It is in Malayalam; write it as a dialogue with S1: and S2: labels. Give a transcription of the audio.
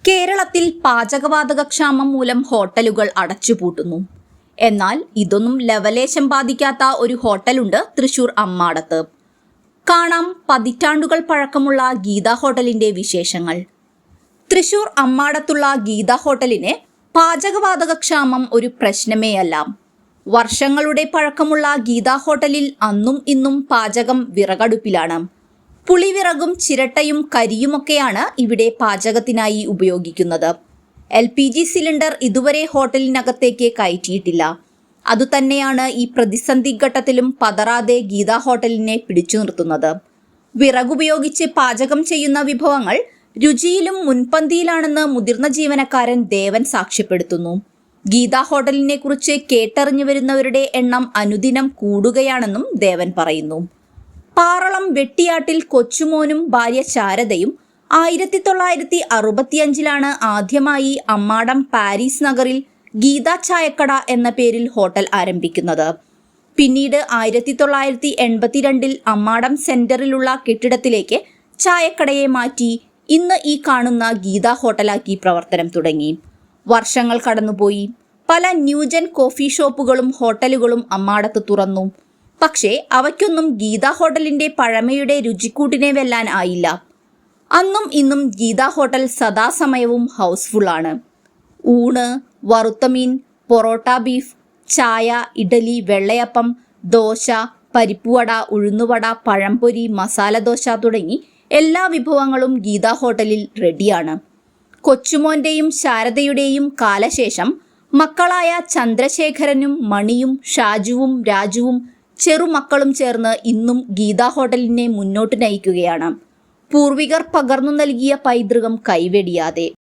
S1: കേരളത്തിൽ പാചകവാതകക്ഷാമം മൂലം ഹോട്ടലുകൾ അടച്ചുപൂട്ടുന്നു. എന്നാൽ ഇതൊന്നും ലവലേശം ബാധിക്കാത്ത ഒരു ഹോട്ടലുണ്ട് തൃശൂർ അമ്മാടത്ത്. കാണാം പതിറ്റാണ്ടുകൾ പഴക്കമുള്ള ഗീത ഹോട്ടലിന്റെ വിശേഷങ്ങൾ. തൃശൂർ അമ്മാടത്തുള്ള ഗീത ഹോട്ടലിന് പാചകവാതകക്ഷാമം ഒരു പ്രശ്നമേയല്ല. വർഷങ്ങളുടെ പഴക്കമുള്ള ഗീത ഹോട്ടലിൽ അന്നും ഇന്നും പാചകം വിറകടുപ്പിലാണ്. പുളിവിറകും ചിരട്ടയും കരിയുമൊക്കെയാണ് ഇവിടെ പാചകത്തിനായി ഉപയോഗിക്കുന്നത്. LPG സിലിണ്ടർ ഇതുവരെ ഹോട്ടലിനകത്തേക്ക് കയറ്റിയിട്ടില്ല. അതുതന്നെയാണ് ഈ പ്രതിസന്ധി ഘട്ടത്തിലും പതറാതെ ഗീത ഹോട്ടലിനെ പിടിച്ചു നിർത്തുന്നത്. വിറകുപയോഗിച്ച് പാചകം ചെയ്യുന്ന വിഭവങ്ങൾ രുചിയിലും മുൻപന്തിയിലാണെന്ന് മുതിർന്ന ജീവനക്കാരൻ ദേവൻ സാക്ഷ്യപ്പെടുത്തുന്നു. ഗീത ഹോട്ടലിനെ കുറിച്ച് കേട്ടറിഞ്ഞു വരുന്നവരുടെ എണ്ണം അനുദിനം കൂടുകയാണെന്നും ദേവൻ പറയുന്നു. പാറളം വെട്ടിയാട്ടിൽ കൊച്ചുമോനും ഭാര്യ ശാരദയും 1965 ആദ്യമായി അമ്മാടം പാരീസ് നഗറിൽ ഗീത ചായക്കട എന്ന പേരിൽ ഹോട്ടൽ ആരംഭിക്കുന്നത്. പിന്നീട് 1982 അമ്മാടം സെന്ററിലുള്ള കെട്ടിടത്തിലേക്ക് ചായക്കടയെ മാറ്റി ഇന്ന് ഈ കാണുന്ന ഗീത ഹോട്ടലാക്കി പ്രവർത്തനം തുടങ്ങി. വർഷങ്ങൾ കടന്നുപോയി. പല ന്യൂജൻ കോഫി ഷോപ്പുകളും ഹോട്ടലുകളും അമ്മാടത്ത് തുറന്നു. പക്ഷേ അവയ്ക്കൊന്നും ഗീത ഹോട്ടലിന്റെ പഴമയുടെ രുചിക്കൂട്ടിനെ വെല്ലാൻ ആയില്ല. അന്നും ഇന്നും ഗീത ഹോട്ടൽ സദാസമയവും ഹൗസ്ഫുള്ളാണ്. ഊണ്, വറുത്തമീൻ, പൊറോട്ട ബീഫ്, ചായ, ഇഡലി, വെള്ളയപ്പം, ദോശ, പരിപ്പുവട, ഉഴുന്നുവട, പഴംപൊരി, മസാലദോശ തുടങ്ങി എല്ലാ വിഭവങ്ങളും ഗീത ഹോട്ടലിൽ റെഡിയാണ്. കൊച്ചുമോന്റെയും ശാരദയുടെയും കാലശേഷം മക്കളായ ചന്ദ്രശേഖരനും മണിയും ഷാജുവും രാജുവും ചെറുമക്കളും ചേർന്ന് ഇന്നും ഗീത ഹോട്ടലിനെ മുന്നോട്ട് നയിക്കുകയാണ്. പൂർവികർ പകർന്നു നൽകിയ പൈതൃകം കൈവെടിയാതെ.